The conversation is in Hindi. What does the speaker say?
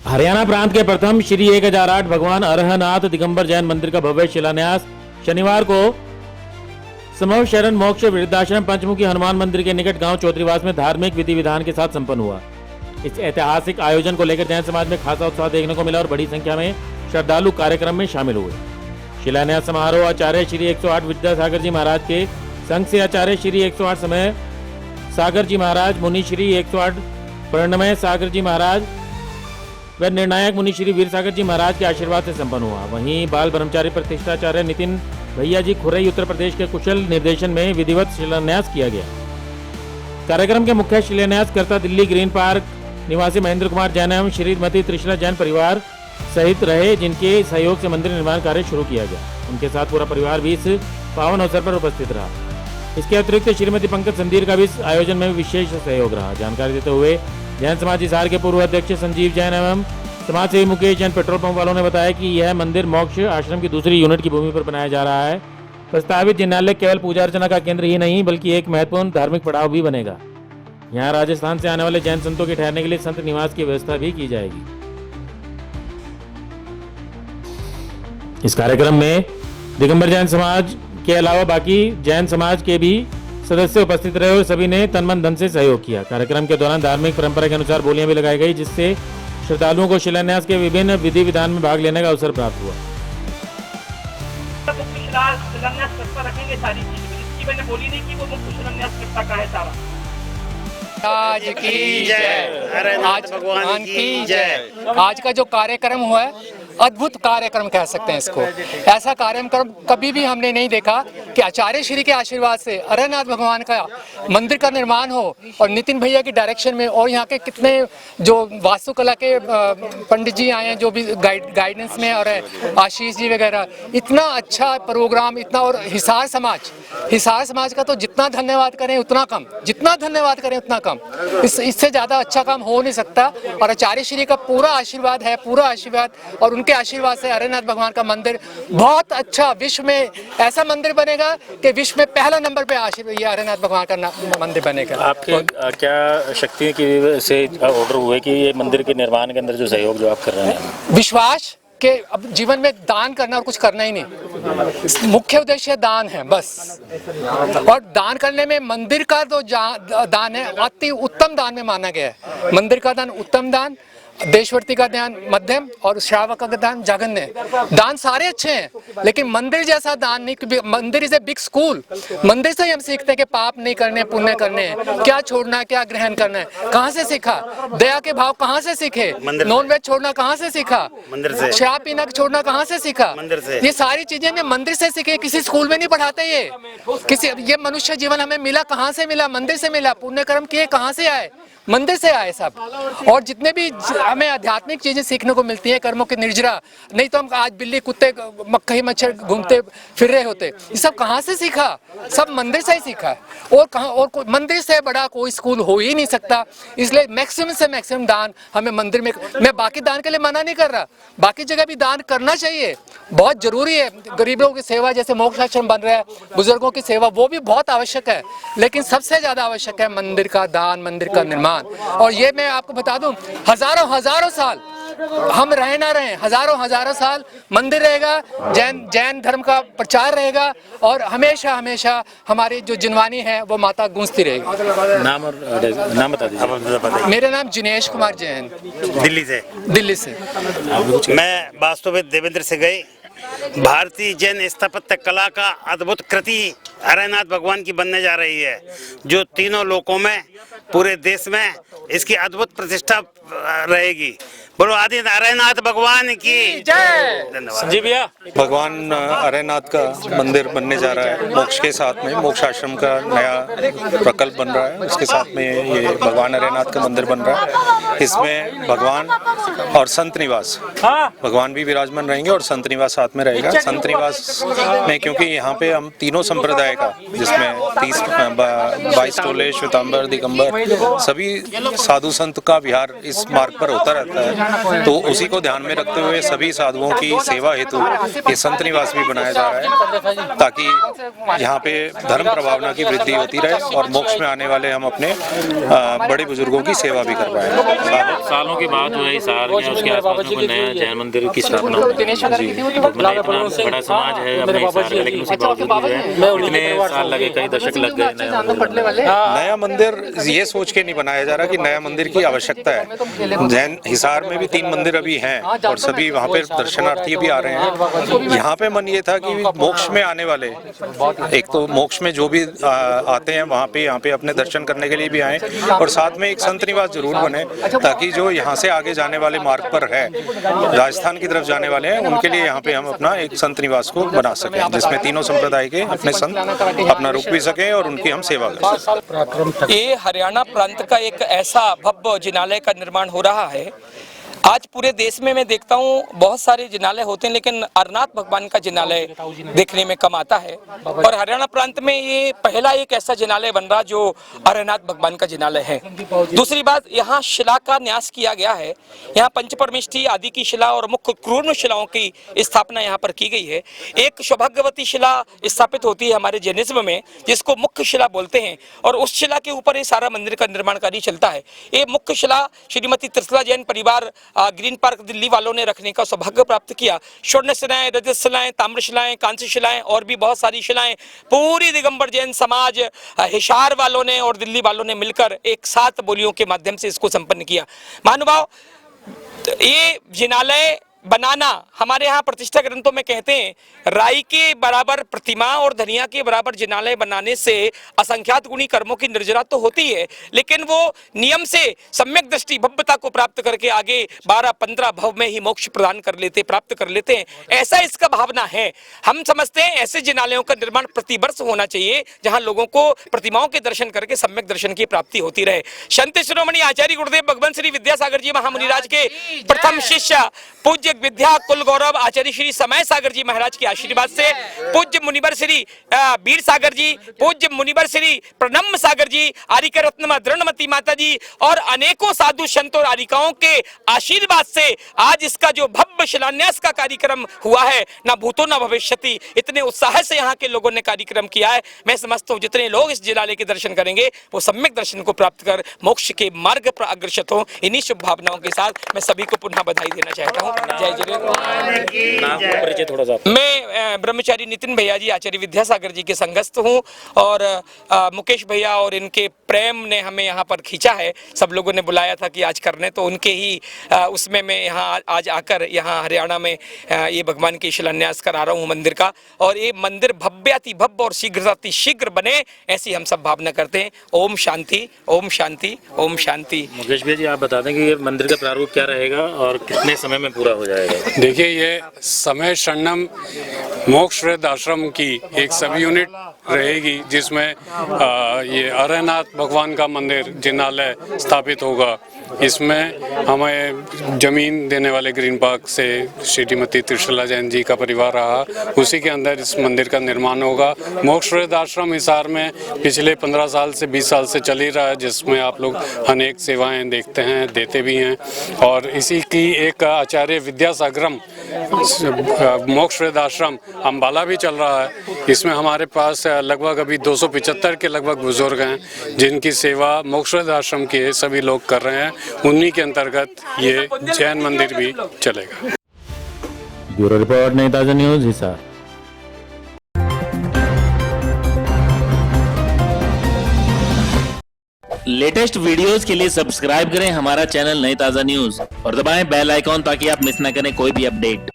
हरियाणा प्रांत के प्रथम श्री 1008 भगवान अरहनाथ दिगंबर जैन मंदिर का भव्य शिलान्यास शनिवार को समव शरण मोक्ष वृद्धाश्रम पंचमुखी हनुमान मंदिर के निकट गांव चौधरीवास में धार्मिक विधि विधान के साथ संपन्न हुआ। इस ऐतिहासिक आयोजन को लेकर जैन समाज में खासा उत्साह देखने को मिला और बड़ी संख्या में श्रद्धालु कार्यक्रम में शामिल हुए। शिलान्यास समारोह आचार्य श्री 108 विद्यासागर जी महाराज के संघ से आचार्य श्री 108 समय सागर जी महाराज, मुनि श्री 108 प्रणमय सागर जी महाराज व निर्णायक मुनि श्री वीर सागर जी महाराज के आशीर्वाद से संपन्न हुआ। वहीं बाल ब्रह्मचारी प्रतिष्ठाचार्य नितिन भैया जी खुरई उत्तर प्रदेश के कुशल निर्देशन में विधिवत शिलान्यास किया गया। कार्यक्रम के मुख्य शिलान्यासकर्ता दिल्ली ग्रीन पार्क निवासी महेंद्र कुमार जैन एवं श्रीमती त्रिशला जैन परिवार सहित रहे, जिनके सहयोग से मंदिर निर्माण कार्य शुरू किया गया। उनके साथ पूरा परिवार भी इस पावन अवसर पर उपस्थित रहा। इसके अतिरिक्त श्रीमती पंकज संदीर का भी इस आयोजन में विशेष सहयोग रहा। जानकारी देते हुए जैन समाज हिसार के पूर्व अध्यक्ष संजीव जैन एवं समाज सेवी मुकेश जैन पेट्रोल पंप वालों ने बताया कि यह मंदिर मोक्ष आश्रम की दूसरी यूनिट की भूमि पर बनाया जा रहा है। प्रस्तावित जिनालय केवल पूजा अर्चना का केंद्र ही नहीं बल्कि एक महत्वपूर्ण धार्मिक पड़ाव भी बनेगा। यहाँ राजस्थान से आने वाले जैन संतों के ठहरने के लिए संत निवास की व्यवस्था भी की जाएगी। इस कार्यक्रम में दिगंबर जैन समाज के अलावा बाकी जैन समाज के भी सदस्य उपस्थित रहे और सभी ने तन मन धन से सहयोग किया। कार्यक्रम के दौरान धार्मिक परंपरा के अनुसार बोलियां भी लगाई गई, जिससे श्रद्धालुओं को शिलान्यास के विभिन्न विधि विधान में भाग लेने का अवसर प्राप्त हुआ। रखेंगे सारी चीजें, मैंने बोली नहीं कि वो मुक्त शिलान्यास करता का है सारा। आज की जय, आज भगवान की जय। आज का जो कार्यक्रम हुआ है अद्भुत कार्यक्रम कह सकते हैं इसको। ऐसा कार्यक्रम कभी भी हमने नहीं देखा कि आचार्य श्री के आशीर्वाद से अरहनाथ भगवान का मंदिर का निर्माण हो और नितिन भैया की डायरेक्शन में, और यहाँ के कितने जो वास्तुकला के पंडित जी आए हैं जो भी गाइडेंस में, और आशीष जी वगैरह, इतना अच्छा प्रोग्राम, इतना। और हिसार समाज का तो जितना धन्यवाद करें उतना कम, जितना धन्यवाद करें उतना कम। इससे ज़्यादा अच्छा काम हो नहीं सकता। और आचार्य श्री का पूरा आशीर्वाद है, पूरा आशीर्वाद, और उनके आशीर्वाद से अरहनाथ भगवान का मंदिर बहुत अच्छा, विश्व में ऐसा मंदिर बनेगा कि विश्व में पहला नंबर पे ये अरहनाथ भगवान का मंदिर बनेगा। आपके क्या शक्ति की से ऑर्डर हुए कि ये मंदिर के निर्माण के अंदर जो सहयोग जो आप कर रहे हैं? विश्वास के अब जीवन में दान करना और कुछ करना ही नहीं, मुख्य उद्देश्य दान है बस। और दान करने में मंदिर का जो दान है अति उत्तम दान में माना गया है। मंदिर का दान उत्तम दान, देशवर्ती का दान मध्यम, और श्रावक का दान जघन्य। दान सारे अच्छे हैं, लेकिन मंदिर जैसा दान नहीं। मंदिर इज ए बिग स्कूल। मंदिर से हम सीखते हैं कि पाप नहीं करने, पुण्य करने हैं, क्या छोड़ना है, क्या ग्रहण करना है। कहाँ से सीखा? दया के भाव कहाँ से सीखे? नॉन वेज छोड़ना कहाँ से सीखा? मंदिर से। शराब पीना छोड़ना कहाँ से सीखा? मंदिर से। ये सारी चीजें हमें मंदिर से सीखे, किसी स्कूल में नहीं पढ़ाते। ये मनुष्य जीवन हमें मिला कहाँ से मिला? मंदिर से मिला। पुण्य कर्म किए कहाँ से आए? मंदिर से आए सब। और जितने भी हमें आध्यात्मिक चीजें सीखने को मिलती है, कर्मों की निर्जरा, नहीं तो हम आज बिल्ली कुत्ते मक्खी मच्छर घूमते फिर रहे होते। ये सब कहाँ से सीखा? सब मंदिर से ही सीखा। और कहाँ, और मंदिर से बड़ा कोई स्कूल हो ही नहीं सकता। इसलिए मैक्सिमम से मैक्सिमम दान हमें मंदिर में। मैं बाकी दान के लिए मना नहीं कर रहा, बाकी जगह भी दान करना चाहिए, बहुत जरूरी है। गरीबों की सेवा, जैसे मोक्ष आश्रम बन रहा है, बुजुर्गों की सेवा, वो भी बहुत आवश्यक है। लेकिन सबसे ज्यादा आवश्यक है मंदिर का दान, मंदिर का निर्माण। और ये मैं आपको बता दूं, हजारों साल हम रहे ना रहे, हजारों साल मंदिर रहेगा, जैन धर्म का प्रचार रहेगा, और हमेशा हमारी जो जिनवानी है वो माता गूंजती रहेगी। नाम बता दीजिए। मेरा नाम जिनेश कुमार जैन, दिल्ली से। मैं वास्तविक देवेंद्र से गई। भारतीय जैन स्थापत्य कला का अद्भुत कृति अरहनाथ भगवान की बनने जा रही है, जो तीनों लोकों में, पूरे देश में इसकी अद्भुत प्रतिष्ठा रहेगी। बोलो आदि अरहनाथ भगवान की जय। धन्यवाद। जी भैया, भगवान अरहनाथ का मंदिर बनने जा रहा है मोक्ष के साथ में। मोक्ष आश्रम का नया प्रकल्प बन रहा है, उसके साथ में ये भगवान अरहनाथ का मंदिर बन रहा है। इसमें भगवान और संत निवास, भगवान भी विराजमान रहेंगे और संत निवास साथ में रहेगा। संत निवास में क्योंकि यहाँ पे हम तीनों संप्रदाय का, जिसमें 22 टोले, श्वेतांबर, दिगंबर, सभी साधु संत का विहार इस मार्ग पर होता रहता है, तो उसी को ध्यान में रखते हुए सभी साधुओं की सेवा हेतु ये संत निवास भी बनाया जा रहा है, ताकि यहाँ पे धर्म प्रभावना की वृद्धि होती रहे और मोक्ष में आने वाले हम अपने बड़े बुजुर्गों की सेवा भी कर पाए। सालों के बाद जो है हिसार गया उसके आसपास में कोई नया जैन मंदिर की स्थापना हो। दिनेश वगैरह की थी वो तो मतलब इतना बड़ा समाज है अपने हिसाब से, लेकिन उसके बावजूद जो है इतने साल लगे, कई दशक लग गए नया मंदिर पढ़ने वाले नया मंदिर ये सोच के नहीं बनाया जा रहा कि नया मंदिर की आवश्यकता है। जैन हिसार में भी 3 मंदिर अभी हैं और सभी वहाँ पे दर्शनार्थी भी आ रहे हैं। यहाँ पे मन ये था कि मोक्ष में आने वाले, एक तो मोक्ष में जो भी आते हैं वहाँ पे, यहाँ पे अपने दर्शन करने के लिए भी आए, और साथ में एक संत निवास जरूर बने, ताकि जो यहाँ से आगे जाने वाले मार्ग पर है, राजस्थान की तरफ जाने वाले हैं, उनके लिए यहाँ पे हम अपना एक संत निवास को बना सकें, जिसमें तीनों संप्रदाय के अपने संत अपना रुक भी सकें और उनकी हम सेवा कर सकें। ये हरियाणा प्रांत का एक ऐसा भव्य जिनालय का निर्माण हो रहा है। आज पूरे देश में मैं देखता हूँ बहुत सारे जिनालय होते हैं, लेकिन अरनाथ भगवान का जिनालय देखने में कम आता है, और हरियाणा प्रांत में ये पहला एक ऐसा जिनालय बन रहा जो अरनाथ भगवान का जिनालय है। दूसरी बात, यहाँ शिला का न्यास किया गया है। यहाँ पंचपरमेष्ठी आदि की शिला और मुख्य क्रूर शिलाओं की स्थापना यहाँ पर की गई है। एक सौभाग्यवती शिला स्थापित होती है हमारे जैनिज्म में, जिसको मुख्य शिला बोलते हैं, और उस शिला के ऊपर ये सारा मंदिर का निर्माण कार्य चलता है। ये मुख्य शिला श्रीमती त्रिशला जैन परिवार ग्रीन पार्क दिल्ली वालों ने रखने का सौभाग्य प्राप्त किया। स्वर्ण शिलाएं, रजत शिलाएं, ताम्र शिलाएं, कांस्य शिलाएं और भी बहुत सारी शिलाएं पूरी दिगंबर जैन समाज, हिसार वालों ने और दिल्ली वालों ने मिलकर एक साथ बोलियों के माध्यम से इसको संपन्न किया। महानुभाव, ये जिनालय बनाना हमारे यहाँ प्रतिष्ठा ग्रंथों में कहते हैं, राई के बराबर प्रतिमा और धनिया के बराबर जिनालय बनाने से असंख्यात गुणी कर्मों की निर्जरा तो होती है, लेकिन वो नियम से सम्यक दृष्टि भव्यता को प्राप्त करके आगे 12-15 भव में ही मोक्ष प्रदान कर लेते, प्राप्त कर लेते हैं। ऐसा इसका भावना है। हम समझते हैं ऐसे जिनालयों का निर्माण प्रतिवर्ष होना चाहिए, जहाँ लोगों को प्रतिमाओं के दर्शन करके सम्यक दर्शन की प्राप्ति होती रहे। संत शिरोमणि आचार्य गुरुदेव भगवान श्री विद्यासागर जी महामुनिराज के प्रथम शिष्य पूज्य विद्या कुल गौरव आचार्य श्री समय सागर जी महाराज के आशीर्वाद से पूज्य मुनिवर श्री वीर सागर जी, पूज्य मुनिवर श्री प्रणम सागर जी, आरिका रत्न दृढ़मती माता जी और अनेकों साधु संत और आरिकाओं के आशीर्वाद से आज इसका जो भव्य शिलान्यास का कार्यक्रम हुआ है, ना भूतो ना भविष्यति, इतने उत्साह से यहाँ के लोगों ने कार्यक्रम किया है। मैं समझता हूँ जितने लोग इस जिलालय के दर्शन करेंगे वो सम्यक दर्शन को प्राप्त कर मोक्ष के मार्ग पर अग्रसर हों। इन्हीं शुभ भावनाओं के साथ मैं सभी को पुनः बधाई देना चाहता हूँ। जय परिचय थोड़ा सा। मैं ब्रह्मचारी नितिन भैया जी आचार्य विद्यासागर जी के संगस्थ हूँ, और मुकेश भैया और इनके प्रेम ने हमें यहाँ पर खींचा है। सब लोगों ने बुलाया था कि आज करने, तो उनके ही उसमें मैं यहाँ आज आकर यहाँ हरियाणा में ये भगवान के शिलान्यास करा रहा हूँ मंदिर का, और ये मंदिर भव्याति भव्य और शीघ्राति शीघ्र बने, ऐसी हम सब भावना करते हैं। ओम शांति, ओम शांति, ओम शांति। मुकेश भैया जी, आप बता दें कि ये मंदिर का प्रारूप क्या रहेगा और कितने समय में पूरा हो जाएगा? देखिए, ये समय शरणम मोक्ष वृद्ध आश्रम की एक सब यूनिट रहेगी, जिसमें ये अरनाथ भगवान का मंदिर जिनालय स्थापित होगा। इसमें हमें जमीन देने वाले ग्रीन पार्क से श्रीमती त्रिशला जैन जी का परिवार रहा, उसी के अंदर इस मंदिर का निर्माण होगा। मोक्ष वृद्ध आश्रम हिसार में पिछले 15 साल से 20 साल से चल ही रहा है, जिसमें आप लोग अनेक सेवाएं देखते हैं, देते भी हैं, और इसी की एक आचार्य विद्यासागरम मोक्ष वृद्ध आश्रम अम्बाला भी चल रहा है। इसमें हमारे पास लगभग अभी 275 के लगभग बुजुर्ग हैं, जिनकी सेवा मोक्ष वृद्ध आश्रम के सभी लोग कर रहे हैं। उन्हीं के अंतर्गत ये जैन मंदिर भी चलेगा। ब्यूरो रिपोर्ट, नई ताज़ा न्यूज़, हिसार। लेटेस्ट वीडियोस के लिए सब्सक्राइब करें हमारा चैनल नई ताज़ा न्यूज़ और दबाएं बेल आइकॉन ताकि आप मिस न करें कोई भी अपडेट।